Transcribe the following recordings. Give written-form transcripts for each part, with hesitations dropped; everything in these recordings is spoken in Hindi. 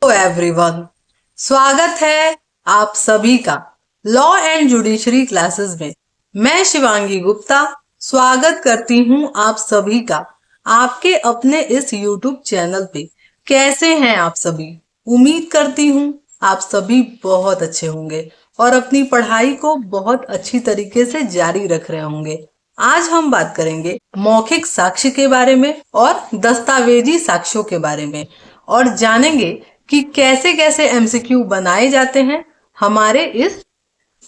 एवरीवन, स्वागत है आप सभी का लॉ एंड जुडिशरी क्लासेस में। मैं शिवांगी गुप्ता स्वागत करती हूं आप सभी का आपके अपने इस यूट्यूब चैनल पे। कैसे हैं आप सभी? उम्मीद करती हूं आप सभी बहुत अच्छे होंगे और अपनी पढ़ाई को बहुत अच्छी तरीके से जारी रख रहे होंगे। आज हम बात करेंगे मौखिक साक्ष्य के बारे में और दस्तावेजी साक्ष्यों के बारे में और जानेंगे कि कैसे कैसे एमसीक्यू बनाए जाते हैं हमारे इस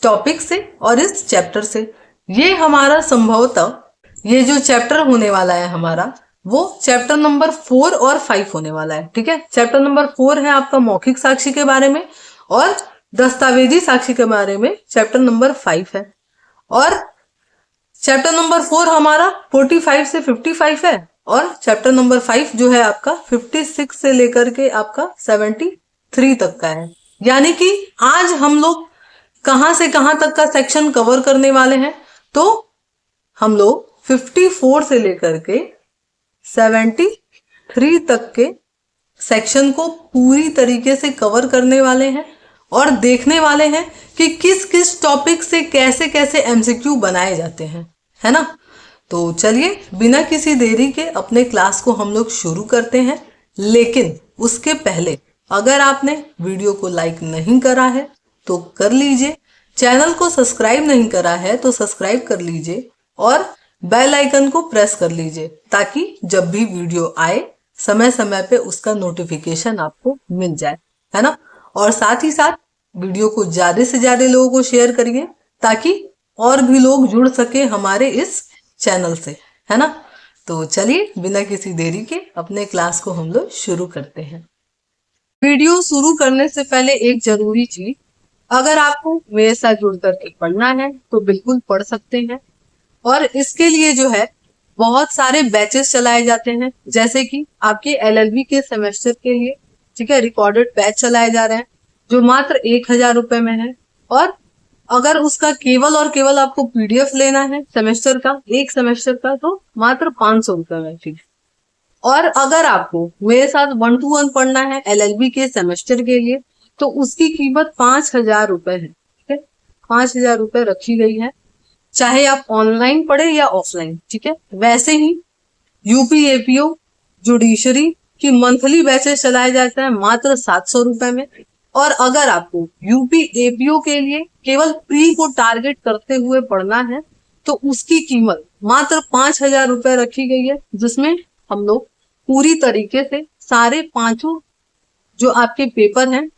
टॉपिक से और इस चैप्टर से। ये हमारा संभवतः ये जो चैप्टर होने वाला है हमारा वो चैप्टर नंबर 4 और 5 होने वाला है। ठीक है, चैप्टर नंबर 4 है आपका मौखिक साक्ष्य के बारे में और दस्तावेजी साक्ष्य के बारे में चैप्टर नंबर 5 है। और चैप्टर नंबर 4 हमारा 45 से 55 है और चैप्टर नंबर 5 जो है आपका 56 से लेकर के आपका 73 तक का है। यानी कि आज हम लोग कहां से कहां तक का सेक्शन कवर करने वाले हैं, तो हम लोग 54 से लेकर के 73 तक के सेक्शन को पूरी तरीके से कवर करने वाले हैं और देखने वाले हैं कि किस किस टॉपिक से कैसे कैसे एमसीक्यू बनाए जाते हैं, है ना। तो चलिए बिना किसी देरी के अपने क्लास को हम लोग शुरू करते हैं। लेकिन उसके पहले अगर आपने वीडियो को लाइक नहीं करा है तो कर लीजिए, चैनल को सब्सक्राइब नहीं करा है तो सब्सक्राइब कर लीजिए और बेल आइकन को प्रेस कर लीजिए ताकि जब भी वीडियो आए समय समय पे उसका नोटिफिकेशन आपको मिल जाए, है ना। और साथ ही साथ वीडियो को ज्यादा से ज्यादा लोगों को शेयर करिए ताकि और भी लोग जुड़ सके हमारे इस चैनल से, है ना। तो चलिए बिना किसी देरी के अपने क्लास को हम लोग शुरू करते हैं। वीडियो शुरू करने से पहले एक जरूरी चीज, अगर आपको मेरे साथ जुड़ करके पढ़ना है तो बिल्कुल पढ़ सकते हैं। और इसके लिए जो है बहुत सारे बैचेस चलाए जाते हैं, जैसे कि आपके एलएलबी के सेमेस्टर के लिए, ठीक है, रिकॉर्डेड बैच चलाए जा रहे हैं जो मात्र 1000 रुपए में है। और अगर उसका केवल और केवल आपको पीडीएफ लेना है सेमेस्टर का, एक सेमेस्टर का, तो मात्र 500 रुपए में फीस। और अगर आपको मेरे साथ 1 to 1 पढ़ना है एलएलबी के सेमेस्टर के लिए तो उसकी कीमत 5000 रुपए है। ठीक है, 5000 रुपए रखी गई है, चाहे आप ऑनलाइन पढ़े या ऑफलाइन। ठीक है, वैसे ही यूपी एपीओ जुडिशरी की मंथली बैचेस चलाए जाते हैं मात्र 700 रुपए में। और अगर आपको यूपी एपीओ के लिए केवल प्री को टारगेट करते हुए पढ़ना है तो उसकी कीमत मात्र 5000 रुपए रखी गई है, जिसमें हम लोग पूरी तरीके से सारे पांचों जो आपके पेपर हैं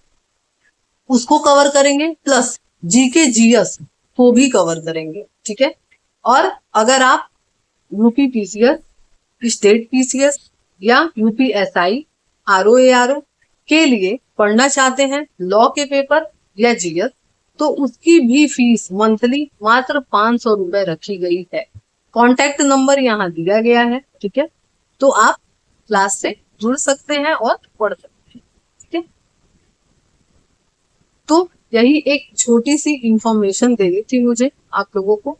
उसको कवर करेंगे, प्लस जीके जीएस को भी कवर करेंगे। ठीक है, और अगर आप यूपी पीसीएस, स्टेट पीसीएस या यूपी एसआई, आरओ के लिए पढ़ना चाहते हैं लॉ के पेपर या जीएस, तो उसकी भी फीस मंथली मात्र 500 रुपए रखी गई है। कॉन्टैक्ट नंबर यहाँ दिया गया है। ठीक है, तो आप क्लास से जुड़ सकते हैं और पढ़ सकते हैं। ठीक है, तो यही एक छोटी सी इंफॉर्मेशन देनी थी मुझे आप लोगों को।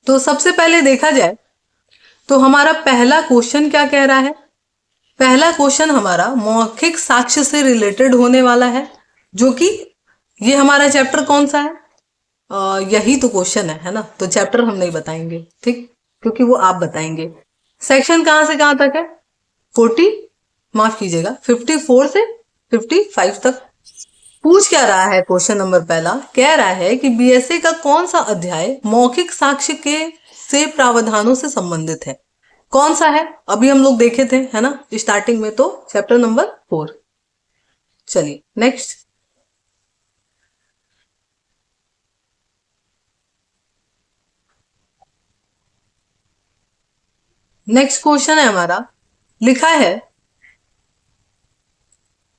तो सबसे पहले देखा जाए तो हमारा पहला क्वेश्चन क्या कह रहा है। पहला क्वेश्चन हमारा मौखिक साक्ष्य से रिलेटेड होने वाला है, जो कि ये हमारा चैप्टर कौन सा है, यही तो क्वेश्चन है ना। तो चैप्टर हम नहीं बताएंगे, ठीक, क्योंकि वो आप बताएंगे। सेक्शन कहां से कहां तक है? 54 से 55 तक। पूछ क्या रहा है क्वेश्चन नंबर पहला, कह रहा है कि बीएसए का कौन सा अध्याय मौखिक साक्ष्य के से प्रावधानों से संबंधित है। कौन सा है? अभी हम लोग देखे थे, है ना, स्टार्टिंग में, तो चैप्टर नंबर 4। चलिए नेक्स्ट। नेक्स्ट क्वेश्चन है हमारा, लिखा है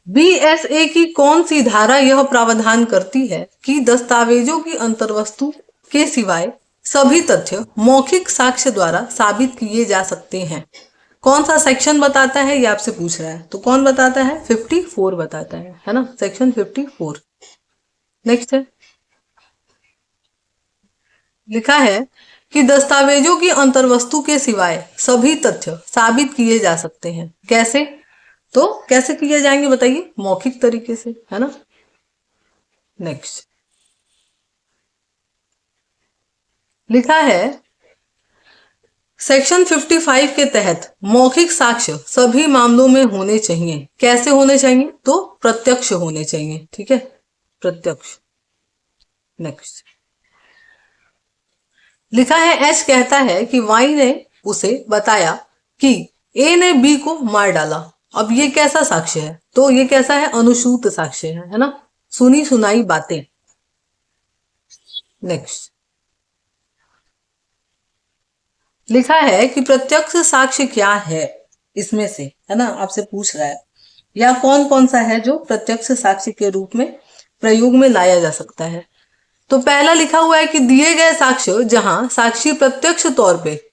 बीएसए की कौन सी धारा यह प्रावधान करती है कि दस्तावेजों की अंतर्वस्तु के सिवाय सभी तथ्य मौखिक साक्ष्य द्वारा साबित किए जा सकते हैं। कौन सा सेक्शन बताता है, ये आपसे पूछ रहा है, तो कौन बताता है? 54 बताता है ना, सेक्शन 54। नेक्स्ट है, लिखा है कि दस्तावेजों की अंतर्वस्तु के सिवाय सभी तथ्य साबित किए जा सकते हैं। कैसे? तो कैसे किए जाएंगे बताइए? मौखिक तरीके से, है ना। नेक्स्ट लिखा है सेक्शन 55 के तहत मौखिक साक्ष्य सभी मामलों में होने चाहिए। कैसे होने चाहिए? तो प्रत्यक्ष होने चाहिए, ठीक है, प्रत्यक्ष। नेक्स्ट लिखा है एच कहता है कि वाई ने उसे बताया कि ए ने बी को मार डाला। अब ये कैसा साक्ष्य है? तो ये कैसा है? अनुसूत साक्ष्य है ना, सुनी सुनाई बातें। नेक्स्ट लिखा है कि प्रत्यक्ष साक्ष्य क्या है इसमें से, है ना, आपसे पूछ रहा है, या कौन कौन सा है जो प्रत्यक्ष साक्ष्य के रूप में प्रयोग में लाया जा सकता है। तो पहला लिखा हुआ है कि दिए गए साक्ष्य जहां साक्षी प्रत्यक्ष तौर पे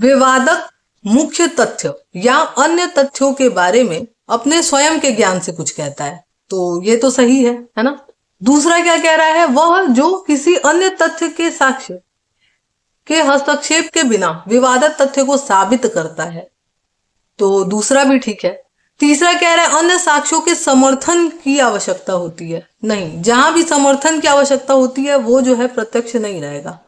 विवादक मुख्य तथ्य या अन्य तथ्यों के बारे में अपने स्वयं के ज्ञान से कुछ कहता है, तो ये तो सही है ना। दूसरा क्या कह रहा है? वह जो किसी अन्य तथ्य के साक्ष्य के हस्तक्षेप के बिना विवादित तथ्य को साबित करता है, तो दूसरा भी ठीक है। तीसरा कह रहा है अन्य साक्ष्यों के समर्थन की आवश्यकता होती है। नहीं, जहां भी समर्थन की आवश्यकता होती है वो जो है प्रत्यक्ष नहीं रहेगा।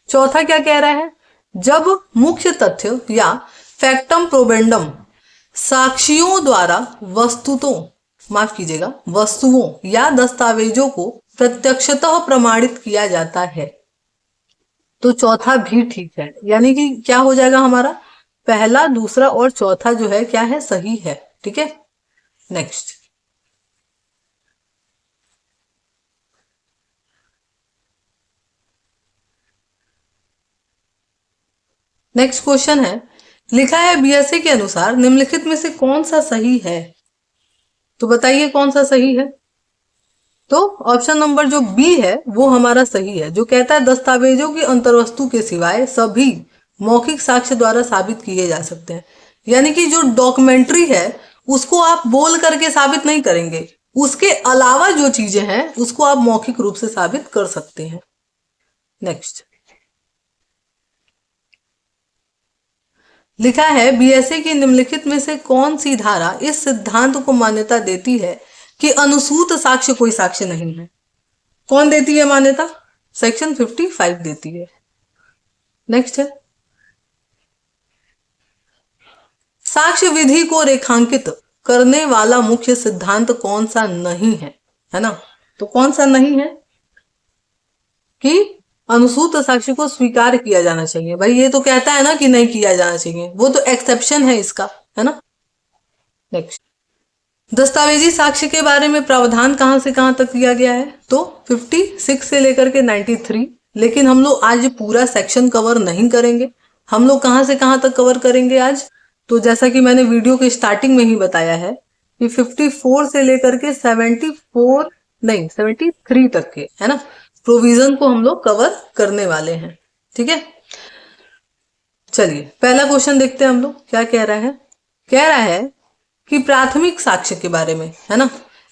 चौथा क्या कह रहा है? जब मुख्य तथ्य या फैक्टम प्रोबेंडम साक्षियों द्वारा वस्तुओं या दस्तावेजों को प्रत्यक्षतः प्रमाणित किया जाता है, तो चौथा भी ठीक है। यानी कि क्या हो जाएगा हमारा? पहला, दूसरा और चौथा जो है क्या है? सही है, ठीक है। नेक्स्ट क्वेश्चन है, लिखा है बीएसए के अनुसार निम्नलिखित में से कौन सा सही है? तो बताइए कौन सा सही है? तो ऑप्शन नंबर जो बी है वो हमारा सही है, जो कहता है दस्तावेजों की अंतर्वस्तु के सिवाय सभी मौखिक साक्ष्य द्वारा साबित किए जा सकते हैं। यानी कि जो डॉक्यूमेंट्री है उसको आप बोल करके साबित नहीं करेंगे, उसके अलावा जो चीजें हैं उसको आप मौखिक रूप से साबित कर सकते हैं। नेक्स्ट लिखा है बीएसए की निम्नलिखित में से कौन सी धारा इस सिद्धांत को मान्यता देती है कि अनुसूत साक्ष्य कोई साक्ष्य नहीं है? कौन देती है मान्यता? सेक्शन 55 देती है। नेक्स्ट है साक्ष्य विधि को रेखांकित करने वाला मुख्य सिद्धांत कौन सा नहीं है ना। तो कौन सा नहीं है? कि अनुसूत साक्ष्य को स्वीकार किया जाना चाहिए। भाई ये तो कहता है ना कि नहीं किया जाना चाहिए, वो तो एक्सेप्शन है इसका, है ना। नेक्स्ट दस्तावेजी साक्ष्य के बारे में प्रावधान कहां से कहां तक दिया गया है? तो 56 से लेकर के 93। लेकिन हम लोग आज पूरा सेक्शन कवर नहीं करेंगे। हम लोग कहां से कहां तक कवर करेंगे आज? तो जैसा कि मैंने वीडियो के स्टार्टिंग में ही बताया है कि 54 से लेकर के 73 तक के, है ना, प्रोविजन को हम लोग कवर करने वाले हैं, ठीक है। चलिए पहला क्वेश्चन देखते हैं हम लोग क्या कह रहा है। कह रहा है कि प्राथमिक साक्ष्य के बारे में, है ना।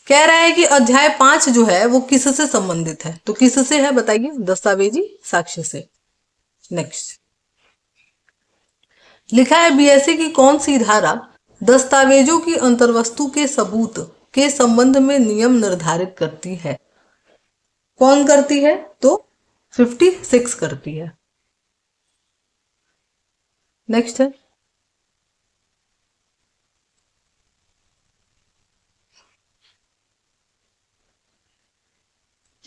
कह रहा है कि अध्याय 5 जो है वो किससे संबंधित है? तो किससे है बताइए? दस्तावेजी साक्ष्य से। नेक्स्ट लिखा है बीएसए की कौन सी धारा दस्तावेजों की अंतर्वस्तु के सबूत के संबंध में नियम निर्धारित करती है? कौन करती है? तो 56 करती है। नेक्स्ट है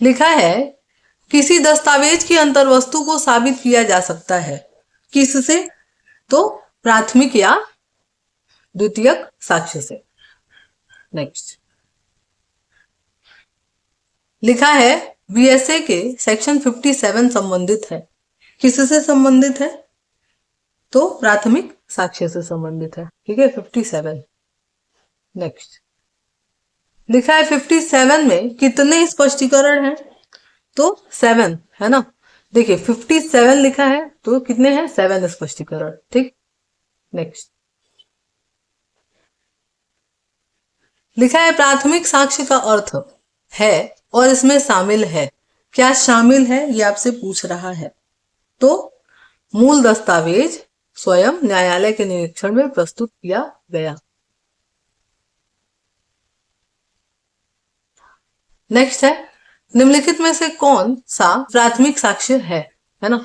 लिखा है किसी दस्तावेज की अंतर्वस्तु को साबित किया जा सकता है किससे? तो प्राथमिक या द्वितीयक साक्ष्य से। नेक्स्ट लिखा है बीएसए के सेक्शन 57 संबंधित है किससे संबंधित है? तो प्राथमिक साक्ष्य से संबंधित है, ठीक है, 57। नेक्स्ट लिखा है 57 में कितने स्पष्टीकरण हैं? तो 7, है ना। देखिए 57 लिखा है तो कितने हैं? 7 स्पष्टीकरण, ठीक। नेक्स्ट लिखा है प्राथमिक साक्ष्य का अर्थ है और इसमें शामिल है। क्या शामिल है ये आपसे पूछ रहा है। तो मूल दस्तावेज स्वयं न्यायालय के निरीक्षण में प्रस्तुत किया गया, नेक्स्ट है, निम्नलिखित में से कौन सा प्राथमिक साक्ष्य है ना?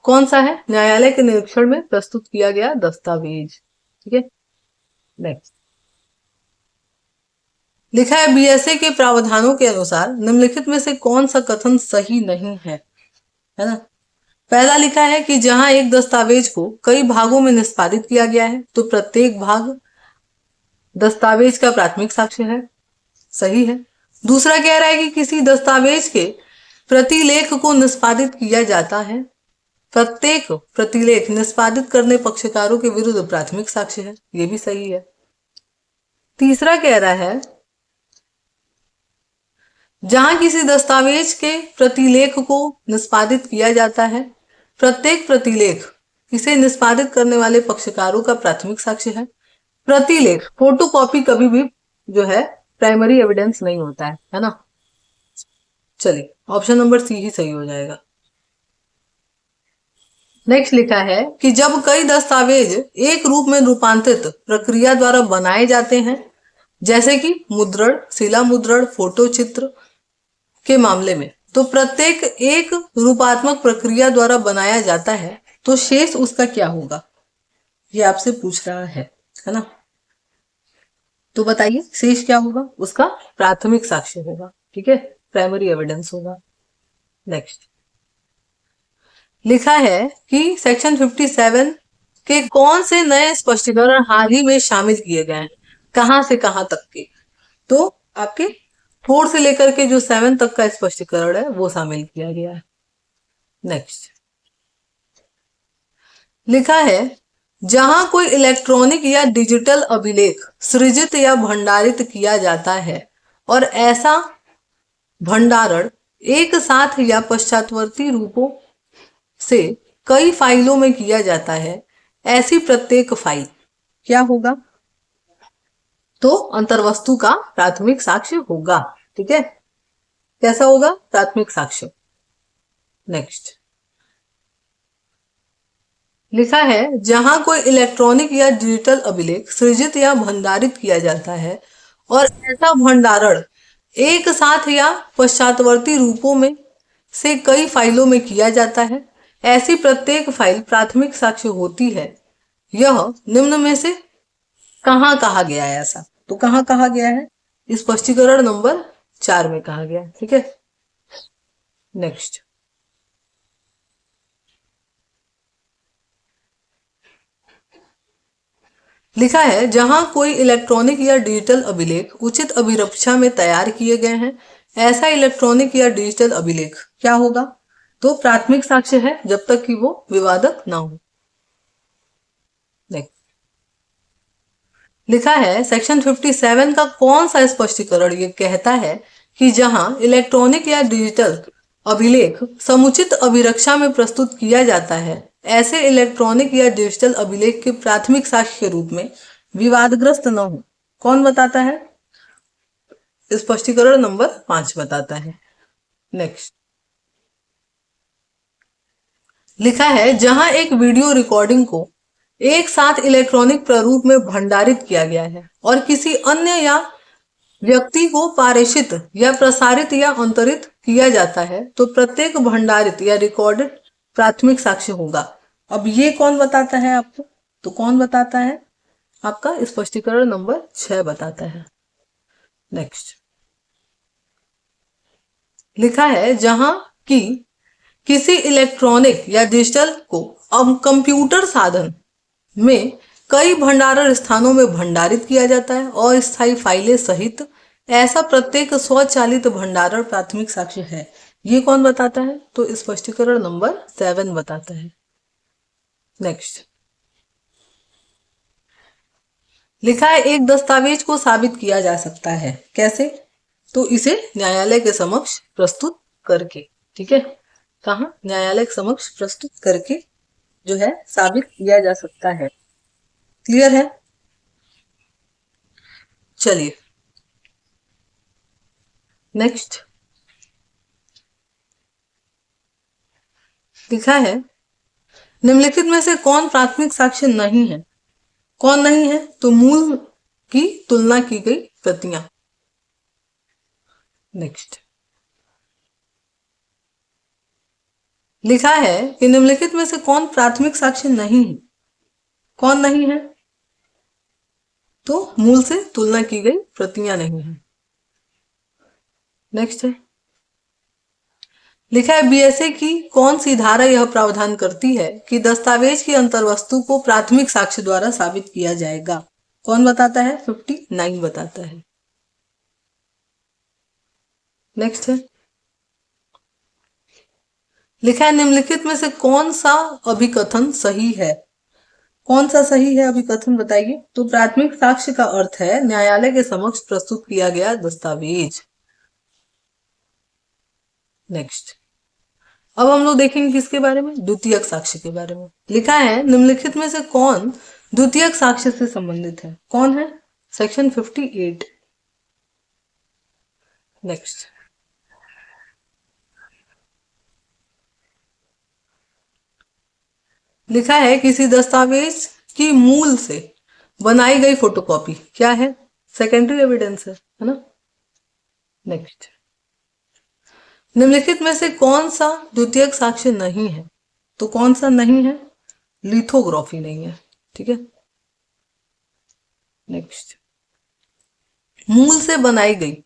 कौन सा है? न्यायालय के निरीक्षण में प्रस्तुत किया गया दस्तावेज। ठीक है, नेक्स्ट लिखा है बीएसए के प्रावधानों के अनुसार निम्नलिखित में से कौन सा कथन सही नहीं है ना? पहला लिखा है कि जहां एक दस्तावेज को कई भागों में निष्पादित किया गया है तो प्रत्येक भाग दस्तावेज का प्राथमिक साक्ष्य है। सही है। दूसरा कह रहा है कि किसी दस्तावेज के प्रतिलेख को निष्पादित किया जाता है, प्रत्येक प्रतिलेख निष्पादित करने पक्षकारों के विरुद्ध प्राथमिक साक्ष्य है। ये भी सही है। तीसरा कह रहा है जहां किसी दस्तावेज के प्रतिलेख को निष्पादित किया जाता है, प्रत्येक प्रतिलेख इसे निष्पादित करने वाले पक्षकारों का प्राथमिक साक्ष्य है। प्रतिलेख फोटोकॉपी कभी भी जो है प्राइमरी एविडेंस नहीं होता है ना? चलिए ऑप्शन नंबर सी ही सही हो जाएगा। नेक्स्ट लिखा है कि जब कई दस्तावेज एक रूप में रूपांतरित प्रक्रिया द्वारा बनाए जाते हैं, जैसे कि मुद्रण, शिला मुद्रण, फोटो चित्र के मामले में, तो प्रत्येक एक रूपात्मक प्रक्रिया द्वारा बनाया जाता है तो शेष उसका क्या होगा? ये आपसे पूछ रहा है ना? तो बताइए शेष क्या होगा? उसका प्राथमिक साक्ष्य होगा। ठीक है, प्राइमरी एविडेंस होगा। नेक्स्ट लिखा है कि सेक्शन 57 के कौन से नए स्पष्टीकरण हाल ही में शामिल किए गए हैं? कहां से कहां तक के? तो आपके 4 से लेकर के जो 7 तक का स्पष्टीकरण है वो शामिल किया गया है। नेक्स्ट लिखा है जहां कोई इलेक्ट्रॉनिक या डिजिटल अभिलेख सृजित या भंडारित किया जाता है और ऐसा भंडारण एक साथ या पश्चातवर्ती रूपों से कई फाइलों में किया जाता है, ऐसी प्रत्येक फाइल क्या होगा? तो अंतर्वस्तु का प्राथमिक साक्ष्य होगा। ठीक है, कैसा होगा? प्राथमिक साक्ष्य। नेक्स्ट लिखा है जहां कोई इलेक्ट्रॉनिक या डिजिटल अभिलेख सृजित या भंडारित किया जाता है और ऐसा भंडारण एक साथ या पश्चातवर्ती रूपों में से कई फाइलों में किया जाता है, ऐसी प्रत्येक फाइल प्राथमिक साक्ष्य होती है। यह निम्न में से कहाँ कहा गया है ऐसा? तो कहाँ कहा गया है? स्पष्टीकरण नंबर 4 में कहा गया है। ठीक है, नेक्स्ट लिखा है जहां कोई इलेक्ट्रॉनिक या डिजिटल अभिलेख उचित अभिरक्षा में तैयार किए गए हैं, ऐसा इलेक्ट्रॉनिक या डिजिटल अभिलेख क्या होगा? तो प्राथमिक साक्ष्य है जब तक कि वो विवादक ना हो। लिखा है सेक्शन 57 का कौन सा स्पष्टीकरण ये कहता है कि जहां इलेक्ट्रॉनिक या डिजिटल अभिलेख समुचित अभिरक्षा में प्रस्तुत किया जाता है, ऐसे इलेक्ट्रॉनिक या डिजिटल अभिलेख के प्राथमिक साक्ष्य के रूप में विवादग्रस्त न हो। कौन बताता है? स्पष्टीकरण नंबर 5 बताता है। नेक्स्ट लिखा है जहां एक वीडियो रिकॉर्डिंग को एक साथ इलेक्ट्रॉनिक प्रारूप में भंडारित किया गया है और किसी अन्य या व्यक्ति को पारेषित या प्रसारित या अंतरित किया जाता है, तो प्रत्येक भंडारित या रिकॉर्डेड प्राथमिक साक्ष्य होगा। अब ये कौन बताता है आपको? तो कौन बताता है? आपका स्पष्टीकरण नंबर 6 बताता है। नेक्स्ट लिखा है जहां की किसी इलेक्ट्रॉनिक या डिजिटल को अब कंप्यूटर साधन में कई भंडारण स्थानों में भंडारित किया जाता है और स्थायी फाइलें सहित, ऐसा प्रत्येक स्वचालित भंडारण प्राथमिक साक्ष्य है। ये कौन बताता है? तो स्पष्टीकरण नंबर 7 बताता है। नेक्स्ट लिखा है एक दस्तावेज को साबित किया जा सकता है। कैसे? तो इसे न्यायालय के समक्ष प्रस्तुत करके। ठीक है, कहा? न्यायालय के समक्ष प्रस्तुत करके जो है साबित किया जा सकता है। क्लियर है? चलिए नेक्स्ट लिखा है निम्नलिखित में से कौन प्राथमिक साक्ष्य नहीं है? कौन नहीं है? तो मूल की तुलना की गई प्रतियां। नेक्स्ट लिखा है कि निम्नलिखित में से कौन प्राथमिक साक्ष्य नहीं है? कौन नहीं है? तो मूल से तुलना की गई प्रतियां नहीं है। नेक्स्ट है लिखा है बीएसए की कौन सी धारा यह प्रावधान करती है कि दस्तावेज की अंतर्वस्तु को प्राथमिक साक्ष्य द्वारा साबित किया जाएगा? कौन बताता है? 59 बताता है। नेक्स्ट है लिखा है निम्नलिखित में से कौन सा अभिकथन सही है? कौन सा सही है अभिकथन बताइए। तो प्राथमिक साक्ष्य का अर्थ है न्यायालय के समक्ष प्रस्तुत किया गया दस्तावेज। नेक्स्ट अब हम लोग देखेंगे किसके बारे में? द्वितीयक साक्ष्य के बारे में। लिखा है निम्नलिखित में से कौन द्वितीयक साक्ष्य से संबंधित है? कौन है? सेक्शन 58। नेक्स्ट लिखा है किसी दस्तावेज की मूल से बनाई गई फोटोकॉपी क्या है? सेकेंडरी एविडेंस है ना। नेक्स्ट निम्नलिखित में से कौन सा द्वितीयक साक्ष्य नहीं है? तो कौन सा नहीं है? लिथोग्राफी नहीं है। ठीक है। नेक्स्ट मूल से बनाई गई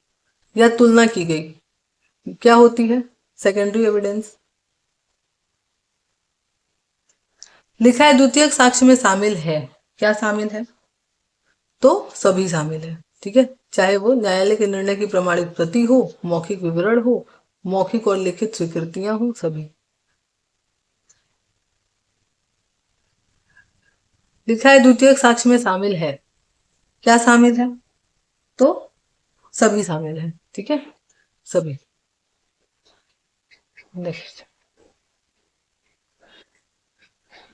या तुलना की गई क्या होती है? Secondary evidence. लिखा है द्वितीयक साक्ष्य में शामिल है। क्या शामिल है? तो सभी शामिल है। ठीक है, चाहे वो न्यायालय के निर्णय की प्रमाणित प्रति हो, मौखिक विवरण हो, मौखिक और लिखित स्वीकृतियां हो, सभी। लिखा है द्वितीयक साक्ष्य में शामिल है। क्या शामिल है? तो सभी शामिल है। ठीक है, सभी। नेक्स्ट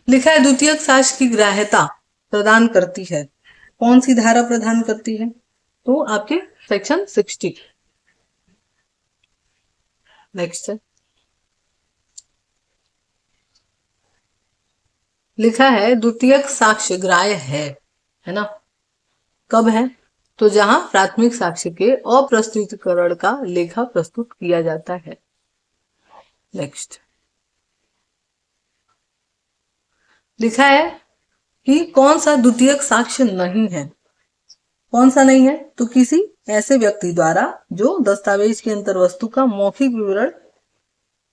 लिखा है द्वितीयक साक्ष्य की ग्राह्यता प्रदान करती है। कौन सी धारा प्रदान करती है? तो आपके सेक्शन 60। नेक्स्ट है लिखा है द्वितीयक साक्ष्य ग्राह्य है ना। कब है? तो जहां प्राथमिक साक्ष्य के अप्रस्तुतीकरण का लेखा प्रस्तुत किया जाता है। नेक्स्ट लिखा है कि कौन सा द्वितीयक साक्ष्य नहीं है। कौन सा नहीं है? तो किसी ऐसे व्यक्ति द्वारा जो दस्तावेज की अंतर्वस्तु का मौखिक विवरण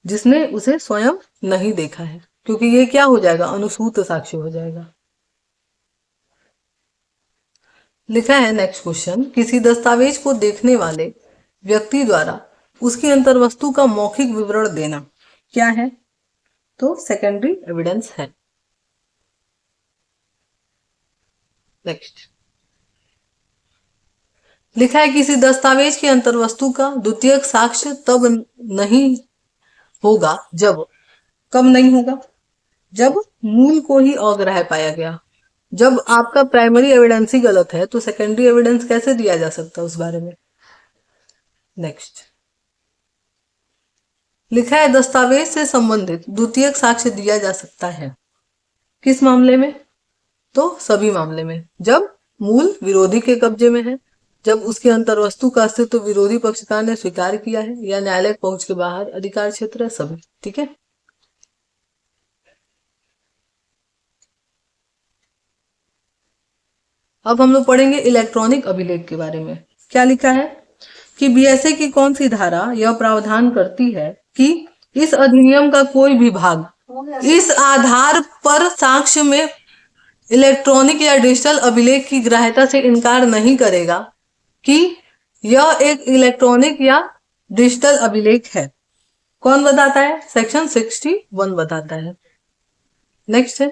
जिसने उसे स्वयं नहीं देखा है, क्योंकि ये क्या हो जाएगा? अनुसूत साक्ष्य हो जाएगा। लिखा है नेक्स्ट क्वेश्चन किसी दस्तावेज को देखने वाले व्यक्ति द्वारा उसकी अंतर्वस्तु का मौखिक विवरण देना क्या है? तो सेकेंडरी एविडेंस है। नेक्स्ट लिखा है किसी दस्तावेज की अंतर्वस्तु का द्वितीयक साक्ष्य तब नहीं होगा जब, कब नहीं होगा? जब मूल को ही अग्राह्य पाया गया। जब आपका प्राइमरी एविडेंस ही गलत है तो सेकेंडरी एविडेंस कैसे दिया जा सकता है उस बारे में। नेक्स्ट लिखा है दस्तावेज से संबंधित द्वितीयक साक्ष्य दिया जा सकता है। किस मामले में? तो सभी मामले में। जब मूल विरोधी के कब्जे में है, जब उसकी अंतर्वस्तु का अस्तित्व विरोधी पक्षकार ने स्वीकार किया है, या न्यायालय पहुंच के बाहर अधिकार क्षेत्र है, सभी। ठीक है। अब हम लोग पढ़ेंगे इलेक्ट्रॉनिक अभिलेख के बारे में। क्या लिखा है कि बीएसए की कौन सी धारा यह प्रावधान करती है कि इस अधिनियम का कोई भी भाग इस आधार पर साक्ष्य में इलेक्ट्रॉनिक या डिजिटल अभिलेख की ग्राह्यता से इनकार नहीं करेगा कि यह एक इलेक्ट्रॉनिक या डिजिटल अभिलेख है। कौन बताता है? सेक्शन 61 बताता है। नेक्स्ट है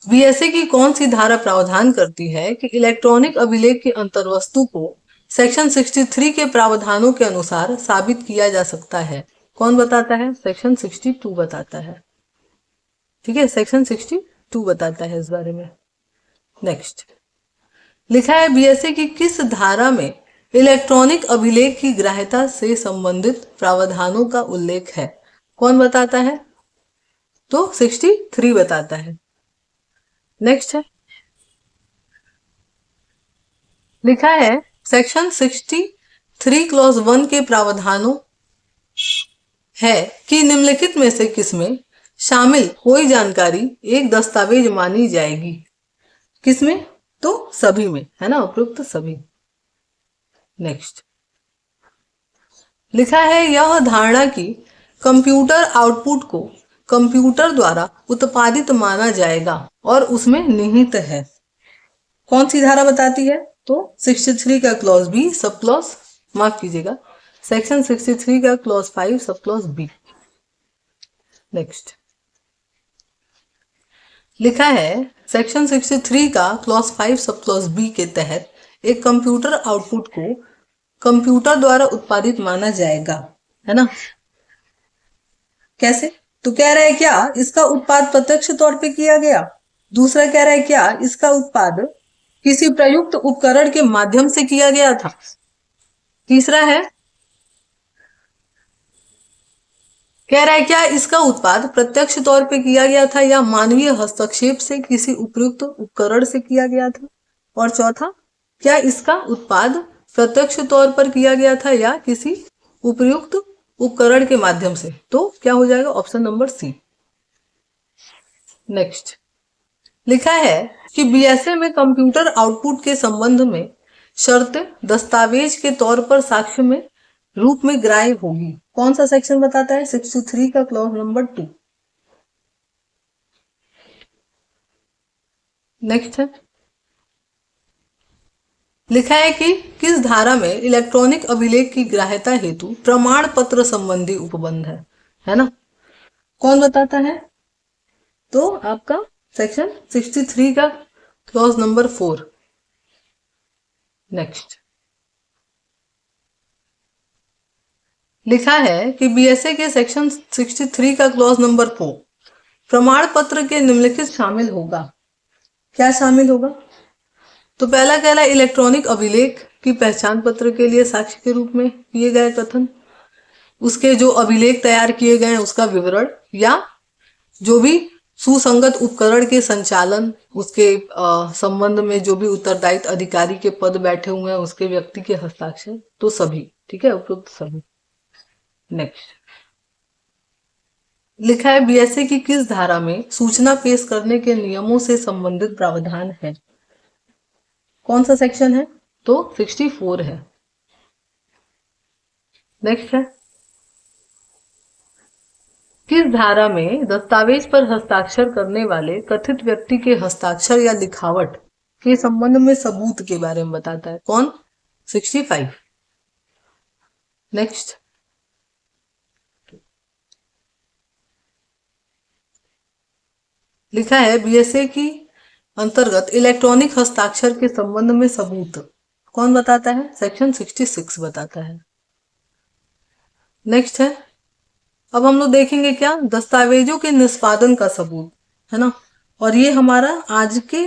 बीएसए की कौन सी धारा प्रावधान करती है कि इलेक्ट्रॉनिक अभिलेख की अंतर्वस्तु को सेक्शन 63 के प्रावधानों के अनुसार साबित किया जा सकता है? कौन बताता है? सेक्शन 62 बताता है। ठीक है, सेक्शन 62 बताता है इस बारे में। नेक्स्ट लिखा है बीएसए की किस धारा में इलेक्ट्रॉनिक अभिलेख की ग्राह्यता से संबंधित प्रावधानों का उल्लेख है? कौन बताता है? तो 63 बताता है। नेक्स्ट है लिखा है सेक्शन 63 3 क्लॉज 1 के प्रावधानों है कि निम्नलिखित में से किसमें शामिल कोई जानकारी एक दस्तावेज मानी जाएगी? किसमें? तो सभी में, है ना, उपयुक्त सभी। नेक्स्ट लिखा है यह धारणा कि कंप्यूटर आउटपुट को कंप्यूटर द्वारा उत्पादित माना जाएगा और उसमें निहित है। कौन सी धारा बताती है? तो 63 का क्लॉज बी सब क्लॉज, माफ कीजिएगा, सेक्शन 63 का clause 5 sub clause B. Next लिखा है सेक्शन 63 का क्लॉज 5 सब क्लॉज बी के तहत एक कंप्यूटर आउटपुट को कंप्यूटर द्वारा उत्पादित माना जाएगा, है ना। कैसे? तो कह रहा है क्या इसका उत्पाद प्रत्यक्ष तौर पे किया गया? दूसरा कह रहा है क्या इसका उत्पाद किसी प्रयुक्त उपकरण के माध्यम से किया गया था? तीसरा है कह रहा है क्या इसका उत्पाद प्रत्यक्ष तौर पे किया गया था या मानवीय हस्तक्षेप से किसी उपयुक्त उपकरण से किया गया था? और चौथा, क्या इसका उत्पाद प्रत्यक्ष तौर पर किया गया था या किसी उपयुक्त उपकरण के माध्यम से? तो क्या हो जाएगा? Option number C. नेक्स्ट लिखा है कि बीएसए में कंप्यूटर आउटपुट के संबंध में शर्त दस्तावेज के तौर पर साक्ष्य में रूप में ग्राह्य होगी। कौन सा सेक्शन बताता है? 63 का क्लॉज नंबर 2। नेक्स्ट है लिखा है कि किस धारा में इलेक्ट्रॉनिक अभिलेख की ग्राह्यता हेतु प्रमाण पत्र संबंधी उपबंध है ना। कौन बताता है? तो आपका सेक्शन 63 का क्लॉज नंबर 4। नेक्स्ट लिखा है कि बीएसए के सेक्शन 63 का क्लॉज नंबर 4 प्रमाण पत्र के निम्नलिखित शामिल होगा। क्या शामिल होगा? तो पहला कहला इलेक्ट्रॉनिक अभिलेख की पहचान पत्र के लिए साक्ष्य के रूप में किए गए कथन, उसके जो अभिलेख तैयार किए गए हैं उसका विवरण, या जो भी सुसंगत उपकरण के संचालन उसके संबंध में जो भी उत्तरदायित्व अधिकारी के पद बैठे हुए हैं उसके व्यक्ति के हस्ताक्षर, तो सभी, ठीक है, उपयुक्त सभी। नेक्स्ट लिखा है बीएसए की किस धारा में सूचना पेश करने के नियमों से संबंधित प्रावधान है? कौन सा सेक्शन है? तो 64 है। नेक्स्ट है किस धारा में दस्तावेज पर हस्ताक्षर करने वाले कथित व्यक्ति के हस्ताक्षर या लिखावट के संबंध में सबूत के बारे में बताता है? कौन? 65। नेक्स्ट लिखा है बीएसए की अंतर्गत इलेक्ट्रॉनिक हस्ताक्षर के संबंध में सबूत कौन बताता है? सेक्शन 66 बताता है। नेक्स्ट है अब हम लोग देखेंगे क्या दस्तावेजों के निष्पादन का सबूत, है ना। और ये हमारा आज के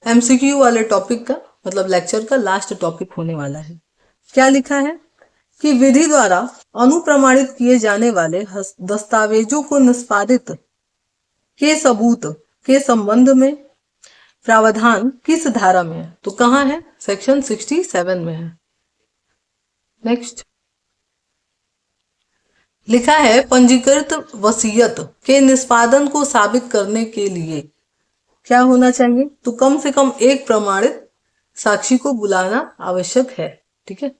एमसीक्यू वाले टॉपिक का मतलब लेक्चर का लास्ट टॉपिक होने वाला है। क्या लिखा है कि विधि द्वारा अनुप्रमाणित किए जाने वाले दस्तावेजों को निष्पादित के सबूत के संबंध में प्रावधान किस धारा में है? तो कहाँ है? सेक्शन 67 में है। नेक्स्ट लिखा है पंजीकृत वसीयत के निष्पादन को साबित करने के लिए क्या होना चाहिए? तो कम से कम एक प्रमाणित साक्षी को बुलाना आवश्यक है, ठीक है।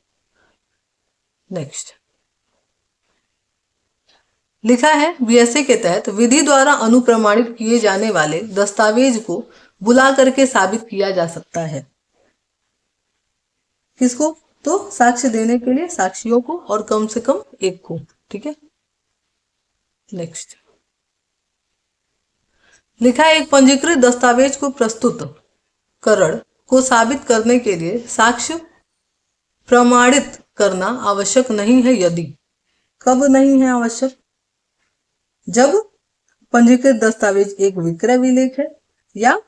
नेक्स्ट लिखा है बीएसए के तहत विधि द्वारा अनुप्रमाणित किए जाने वाले दस्तावेज को बुला करके साबित किया जा सकता है। किसको? तो साक्ष्य देने के लिए साक्षियों को और कम से कम एक को, ठीक है। नेक्स्ट लिखा है एक पंजीकृत दस्तावेज को प्रस्तुत करण को साबित करने के लिए साक्ष्य प्रमाणित करना आवश्यक नहीं है यदि। कब नहीं है आवश्यक? जब पंजीकृत दस्तावेज एक विक्रय विलेख है या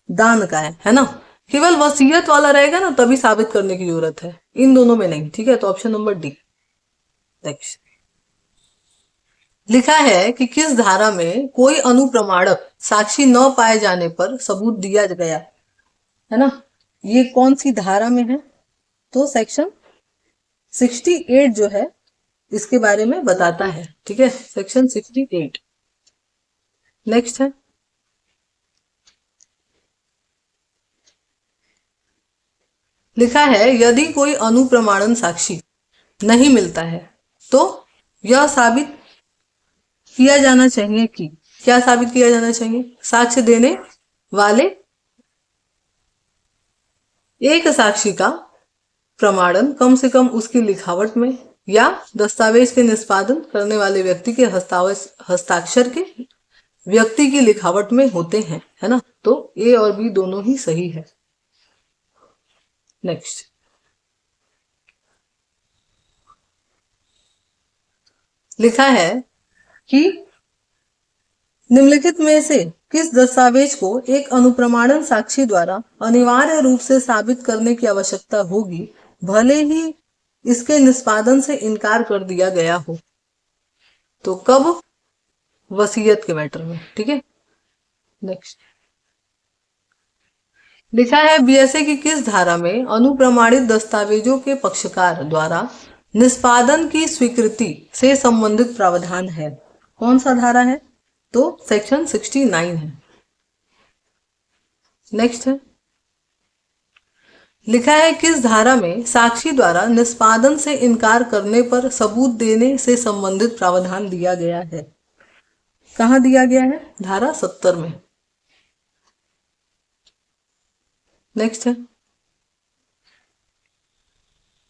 दान का है ना। केवल वसीयत वाला रहेगा ना तभी साबित करने की जरूरत है, इन दोनों में नहीं, ठीक है। तो ऑप्शन नंबर डी। नेक्स्ट लिखा है कि किस धारा में कोई अनुप्रमाणक साक्षी न पाए जाने पर सबूत दिया गया, है ना। ये कौन सी धारा में है? तो सेक्शन 68 जो है इसके बारे में बताता है। ठीक है, सेक्शन 68। नेक्स्ट है, लिखा है यदि कोई अनुप्रमाणन साक्षी नहीं मिलता है तो यह साबित किया जाना चाहिए कि, क्या साबित किया जाना चाहिए? साक्ष्य देने वाले एक साक्षी का प्रमाणन कम से कम उसकी लिखावट में या दस्तावेज के निष्पादन करने वाले व्यक्ति के हस्ताक्षर के व्यक्ति की लिखावट में होते हैं, है ना। तो ए और बी दोनों ही सही है। नेक्स्ट, लिखा है कि निम्नलिखित में से किस दस्तावेज को एक अनुप्रमाणन साक्षी द्वारा अनिवार्य रूप से साबित करने की आवश्यकता होगी भले ही इसके निष्पादन से इनकार कर दिया गया हो? तो कब? वसीयत के मैटर में। ठीक है, नेक्स्ट, लिखा है बीएसए की किस धारा में अनुप्रमाणित दस्तावेजों के पक्षकार द्वारा निष्पादन की स्वीकृति से संबंधित प्रावधान है? कौन सा धारा है? तो सेक्शन 69 है। नेक्स्ट है, लिखा है किस धारा में साक्षी द्वारा निष्पादन से इनकार करने पर सबूत देने से संबंधित प्रावधान दिया गया है? कहाँ दिया गया है? धारा 70 में। नेक्स्ट है,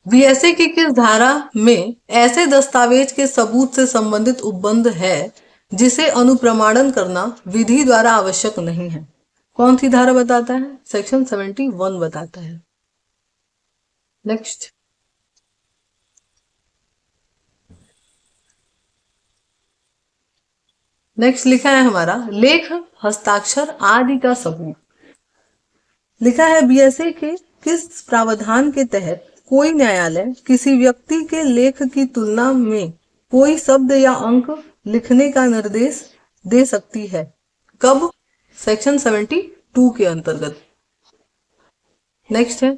बीएसए की किस धारा में ऐसे दस्तावेज के सबूत से संबंधित उपबंध है जिसे अनुप्रमाणन करना विधि द्वारा आवश्यक नहीं है? कौन सी धारा बताता है? सेक्शन 71 बताता है। नेक्स्ट, नेक्स्ट लिखा है हमारा लेख, हस्ताक्षर आदि का सबूत। लिखा है बीएसए के किस प्रावधान के तहत कोई न्यायालय किसी व्यक्ति के लेख की तुलना में कोई शब्द या अंक लिखने का निर्देश दे सकती है? कब? सेक्शन 72 के अंतर्गत। नेक्स्ट है,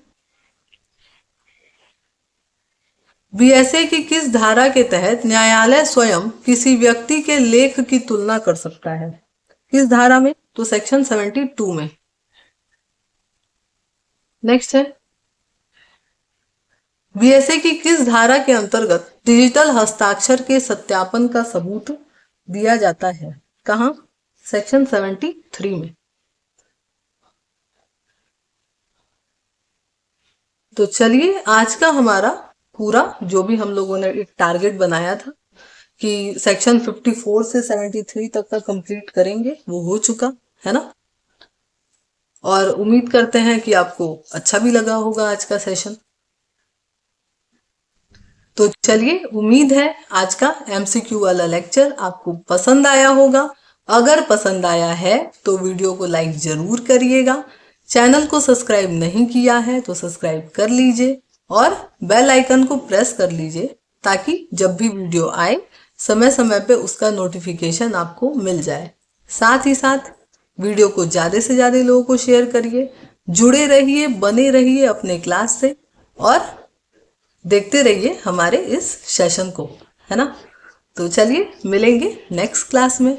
बीएसए की किस धारा के तहत न्यायालय स्वयं किसी व्यक्ति के लेख की तुलना कर सकता है? किस धारा में? तो सेक्शन 72 में। नेक्स्ट है, बीएसए की किस धारा के अंतर्गत डिजिटल हस्ताक्षर के सत्यापन का सबूत दिया जाता है? कहां? सेक्शन 73 में। तो चलिए आज का हमारा पूरा जो भी हम लोगों ने एक टारगेट बनाया था कि सेक्शन 54 से 73 तक का कंप्लीट करेंगे, वो हो चुका है ना। और उम्मीद करते हैं कि आपको अच्छा भी लगा होगा आज का सेशन। तो चलिए, उम्मीद है आज का एमसीक्यू वाला लेक्चर आपको पसंद आया होगा। अगर पसंद आया है तो वीडियो को लाइक जरूर करिएगा। चैनल को सब्सक्राइब नहीं किया है तो सब्सक्राइब कर लीजिए और बेल आइकन को प्रेस कर लीजिए ताकि जब भी वीडियो आए समय समय पे उसका नोटिफिकेशन आपको मिल जाए। साथ ही साथ वीडियो को ज़्यादा से ज़्यादा लोगों को शेयर करिए। जुड़े रहिए, बने रहिए अपने क्लास से और देखते रहिए हमारे इस सेशन को, है ना। तो चलिए मिलेंगे नेक्स्ट क्लास में।